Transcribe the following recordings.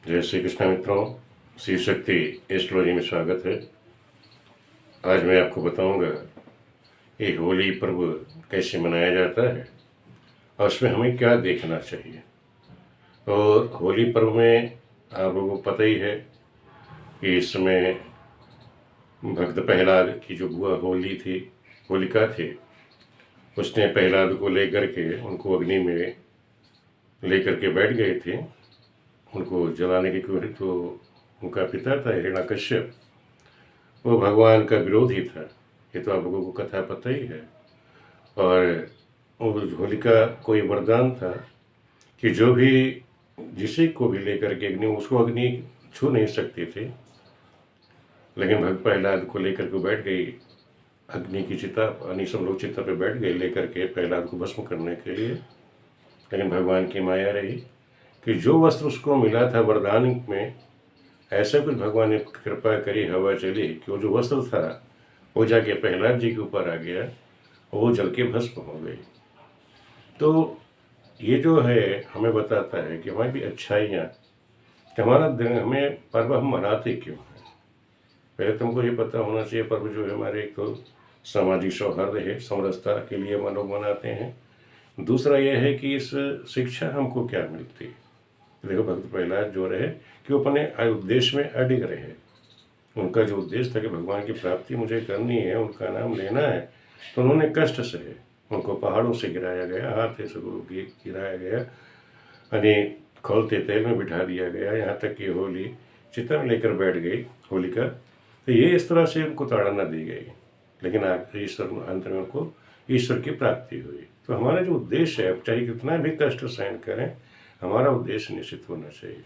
जय श्री कृष्ण मित्रों, श्री शक्ति एस्ट्रोलॉजी में स्वागत है। आज मैं आपको बताऊंगा ये होली पर्व कैसे मनाया जाता है और उसमें हमें क्या देखना चाहिए। और होली पर्व में आप लोगों को पता ही है कि इस समय भक्त प्रहलाद की जो बुआ होलिका थी, उसने प्रहलाद को लेकर के उनको अग्नि में लेकर के बैठ गए थे उनको जलाने की कोशिश। तो उनका पिता था हिरण्यकश्यप, वो भगवान का विरोधी था। ये तो आप लोगों को कथा पता ही है। और उस होलिका को ये वरदान था कि जो भी जिसे को भी लेकर के अग्नि, उसको अग्नि छू नहीं सकती थी, लेकिन भक्त प्रहलाद को लेकर के बैठ गई अग्नि की चिता, यानी सब लोग चिता पे बैठ गए लेकर के प्रहलाद को भस्म करने के लिए। लेकिन भगवान की माया रही कि जो वस्त्र उसको मिला था वरदान में, ऐसा कुछ भगवान ने कृपा करी, हवा चली कि वो जो वस्त्र था वो जाके प्रहलाद जी के ऊपर आ गया, वो जल के भस्म हो गई। तो ये जो है हमें बताता है कि हमारी भी अच्छाइयाँ, हमारा दिन, हमें पर्व हम मनाते क्यों हैं। पहले तुमको ये पता होना चाहिए पर्व जो है हमारे, एक तो सामाजिक सौहार्द है, समरसता के लिए हम लोग मनाते हैं। दूसरा यह है कि इस शिक्षा हमको क्या मिलती है। देखो भक्त प्रहलाद जो रहे कि वो अपने उद्देश्य में अडिग रहे। उनका जो उद्देश्य था कि भगवान की प्राप्ति मुझे करनी है, उनका नाम लेना है, तो उन्होंने कष्ट सहे। उनको पहाड़ों से गिराया गया, हाथ से गिराया गया, यानी खौलते तेल में बिठा दिया गया, यहाँ तक कि होली चिता में लेकर बैठ गई होलिका। तो ये इस तरह से उनको ताड़ना दी गई, लेकिन आखिर ईश्वर अंत में उनको ईश्वर की प्राप्ति हुई। तो हमारा जो उद्देश्य है, चाहे कितना भी कष्ट सहन करें, हमारा उद्देश्य निश्चित होना चाहिए।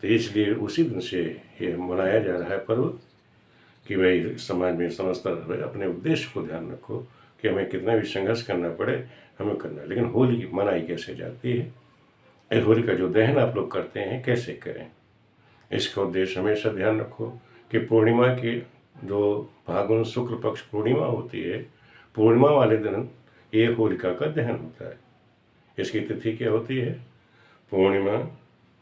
तो इसलिए उसी दिन से ये मनाया जा रहा है पर्व कि भाई समाज में समझता रहे, अपने उद्देश्य को ध्यान रखो कि हमें कितना भी संघर्ष करना पड़े, हमें करना है। लेकिन होली मनाई कैसे जाती है, होली का जो दहन आप लोग करते हैं कैसे करें, इसका उद्देश्य हमेशा ध्यान रखो कि पूर्णिमा की जो फागुन शुक्ल पक्ष पूर्णिमा होती है, पूर्णिमा वाले दिन ये होलिका का दहन होता है। इसकी तिथि क्या होती है? पूर्णिमा,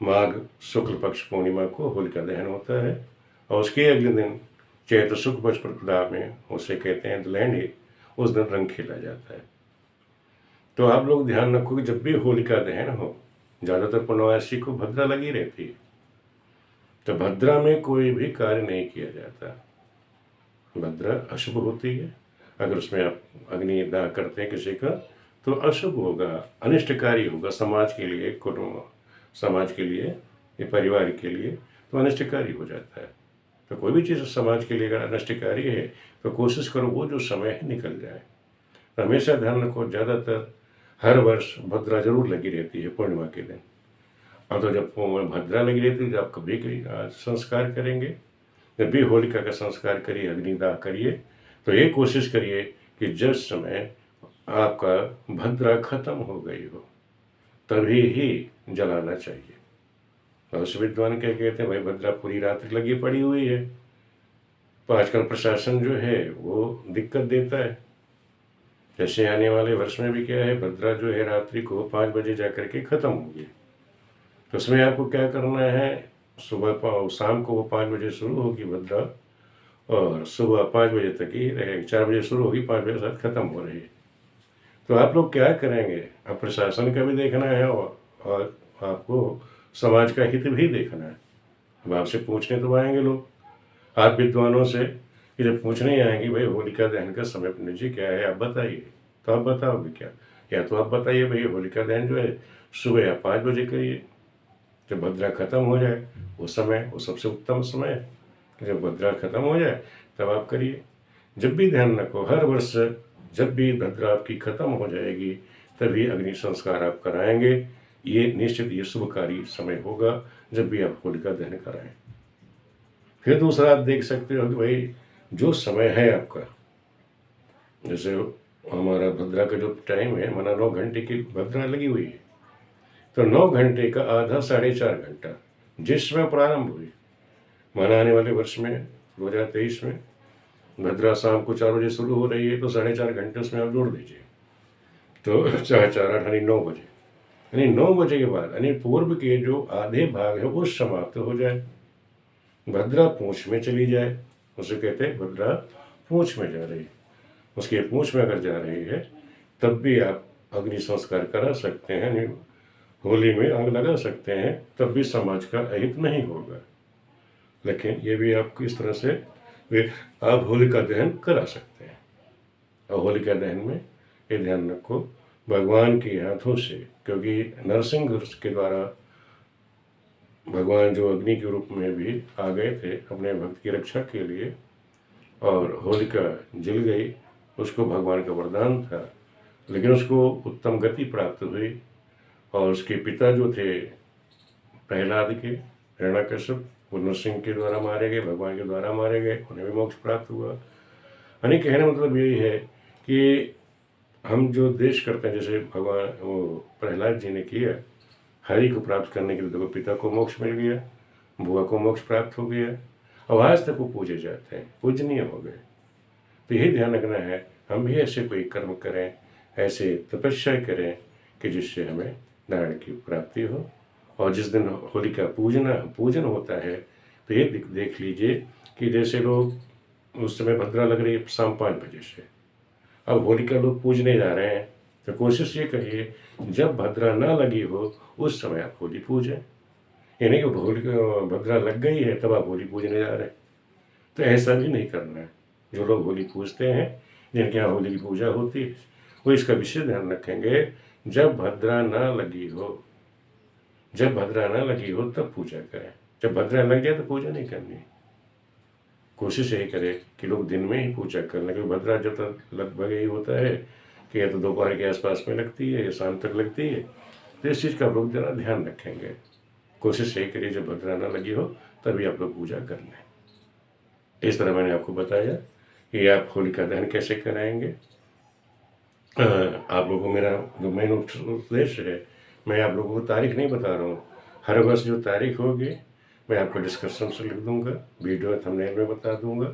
माघ शुक्ल पक्ष पूर्णिमा को होलिका दहन होता है। और उसके अगले दिन चैत्र शुक्ल पक्ष प्रतिपदा में, उसे कहते हैं दुलहनी, उस दिन रंग खेला जाता है। तो आप लोग ध्यान रखो कि जब भी होलिका दहन हो, ज़्यादातर पूर्णवासी को भद्रा लगी रहती है, तो भद्रा में कोई भी कार्य नहीं किया जाता। भद्रा अशुभ होती है। अगर उसमें आप अग्नि दाह करते हैं किसी का, तो अशुभ होगा, अनिष्टकारी होगा समाज के लिए, कुटुंब समाज के लिए, ये परिवार के लिए तो अनिष्टकारी हो जाता है। तो कोई भी चीज़ समाज के लिए अगर अनिष्टकारी है तो कोशिश करो वो जो समय है निकल जाए। तो हमेशा ध्यान रखो, ज़्यादातर हर वर्ष भद्रा जरूर लगी रहती है पूर्णिमा के दिन। और तो जब भद्रा लगी रहती है, जब आप कभी संस्कार करेंगे, जब भी होलिका का संस्कार करिए, अग्निदाह करिए, तो ये कोशिश करिए कि जिस समय आपका भद्रा खत्म हो गई हो तभी ही जलाना चाहिए। और विद्वान क्या कहते हैं, भाई भद्रा पूरी रात लगी पड़ी हुई है। तो आजकल प्रशासन जो है वो दिक्कत देता है। जैसे आने वाले वर्ष में भी क्या है, भद्रा जो है रात्रि को 5 बजे जाकर के खत्म होगी। तो उसमें आपको क्या करना है, सुबह शाम को वो 5 बजे शुरू होगी भद्रा, और सुबह 5 बजे तक ही रहेगी। 4 बजे शुरू होगी, 5 बजे तक खत्म हो रही है। तो आप लोग क्या करेंगे, अब प्रशासन का भी देखना है और आपको समाज का हित भी देखना है। अब आपसे पूछने तो आएंगे लोग, आप विद्वानों से कि जब पूछने आएंगे भाई होलिका दहन का समय पंडित जी क्या है, आप बताइए, तो आप बताओगे क्या? या तो आप बताइए भाई होलिका दहन जो है सुबह या 5 बजे करिए, जब भद्रा खत्म हो जाए वो समय, वो सबसे उत्तम समय है। जब भद्रा खत्म हो जाए तब आप करिए। जब भी ध्यान रखो, हर वर्ष जब भी भद्रा आपकी खत्म हो जाएगी तभी अग्नि संस्कार आप कराएंगे। ये निश्चित ये शुभकारी समय होगा जब भी आप होलिका दहन कराएं। फिर दूसरा आप देख सकते हो कि भाई जो समय है आपका, जैसे हमारा भद्रा का जो टाइम है, माना 9 घंटे की भद्रा लगी हुई है, तो 9 घंटे का आधा 4.5 घंटा जिस समय प्रारंभ हुई, माना आने वाले वर्ष में 2023 में भद्रा शाम को 4 बजे शुरू हो रही है, तो 4.5 घंटे उसमें आप जोड़ दीजिए, तो 4 4 8 9 बजे। यानी 9 बजे के बाद यानी पूर्व के जो आधे भाग है वो समाप्त हो जाए, भद्रा पूंछ में चली जाए, उसे कहते हैं भद्रा पूंछ में जा रही है, उसके पूंछ में अगर जा रही है तब भी आप अग्नि संस्कार करा सकते हैं, नहीं होली में आग लगा सकते हैं, तब भी समाज का अहित नहीं होगा। लेकिन ये भी आप किस तरह से आप होलिका दहन करा सकते हैं। और होलिका दहन में ये ध्यान रखो भगवान के हाथों से, क्योंकि नरसिंह के द्वारा भगवान जो अग्नि के रूप में भी आ गए थे अपने भक्त की रक्षा के लिए, और होलिका जल गई, उसको भगवान का वरदान था, लेकिन उसको उत्तम गति प्राप्त हुई। और उसके पिता जो थे प्रहलाद के, हिरण्यकश्यप, वो नरसिंह के द्वारा मारे गए, भगवान के द्वारा मारे गए, उन्हें भी मोक्ष प्राप्त हुआ। यानी कहने मतलब यही है कि हम जो देश करते हैं, जैसे भगवान वो प्रहलाद जी ने किया, हरि को प्राप्त करने के लिए देखो पिता को मोक्ष मिल गया, बुआ को मोक्ष प्राप्त हो गया, और आज तक वो पूजे जाते हैं, पूजनीय हो गए। तो यही ध्यान रखना है, हम भी ऐसे कोई कर्म करें, ऐसे तपस्या करें कि जिससे हमें नारायण की प्राप्ति हो। और जिस दिन होली का पूजन होता है तो ये देख लीजिए कि जैसे लोग उस समय भद्रा लग रही है शाम 5 बजे से, अब होलिका लोग पूजने जा रहे हैं, तो कोशिश ये करिए जब भद्रा ना लगी हो उस समय आप होली पूजें। ये नहीं कि होलिका भद्रा लग गई है तब आप होली पूजने जा रहे हैं, तो ऐसा भी नहीं करना है। जो लोग होली पूजते हैं, जिनके यहाँ होली की पूजा होती है, वो इसका विशेष ध्यान रखेंगे जब भद्रा ना लगी हो, जब भद्रा ना लगी हो तब पूजा करें, जब भद्रा लग जाए तो पूजा नहीं करनी। कोशिश यही करें कि लोग दिन में ही पूजा कर लें, क्योंकि भद्रा जब तक लगभग यही होता है कि या तो दोपहर के आसपास में लगती है या शाम तक लगती है, तो इस चीज़ का आप लोग ज़रा ध्यान रखेंगे। कोशिश यही करिए जब भद्रा ना लगी हो तभी आप लोग पूजा कर लें। इस तरह मैंने आपको बताया कि आप होलिका दहन कैसे कराएंगे। आप लोगों को मेरा जो मेन उद्देश्य है, मैं आप लोगों को तारीख नहीं बता रहा हूँ, हर वर्ष जो तारीख होगी मैं आपको डिस्क्रिप्शन से लिख दूंगा, वीडियो थंबनेल में बता दूंगा।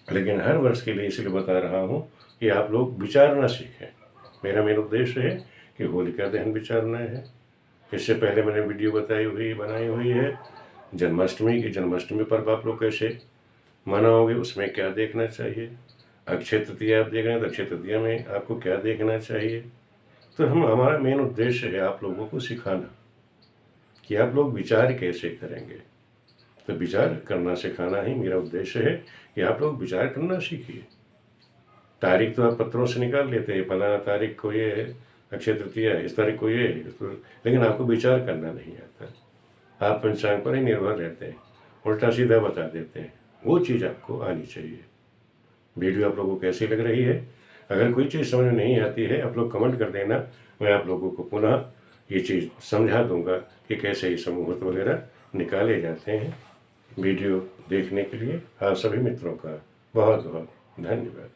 लेकिन हर वर्ष के लिए इसलिए बता रहा हूँ कि आप लोग विचारना सीखें। मेरा मेन उद्देश्य है कि होलिका दहन विचारना है। इससे पहले मैंने वीडियो बनाई हुई है जन्माष्टमी की, जन्माष्टमी पर्व आप लोग कैसे मनाओगे, उसमें क्या देखना चाहिए। अक्षय तृतीया आप देख रहे हैं तो अक्षय तृतीया में आपको क्या देखना चाहिए। तो हमारा मेन उद्देश्य है आप लोगों को सिखाना कि आप लोग विचार कैसे करेंगे। तो विचार करना सिखाना ही मेरा उद्देश्य है कि आप लोग विचार करना सीखिए। तारीख तो आप पत्रों से निकाल लेते हैं, फलाना तारीख को ये है, अक्षय तृतीया इस तारीख को ये है, लेकिन आपको विचार करना नहीं आता। आप पंचांग पर ही निर्भर रहते हैं, उल्टा सीधा बता देते हैं। वो चीज़ आपको आनी चाहिए। वीडियो आप लोगों को कैसी लग रही है, अगर कोई चीज़ समझ में नहीं आती है आप लोग कमेंट कर देना, मैं आप लोगों को पुनः ये चीज़ समझा दूंगा कि कैसे ये मुहूर्त वगैरह निकाले जाते हैं। वीडियो देखने के लिए आप सभी मित्रों का बहुत बहुत धन्यवाद।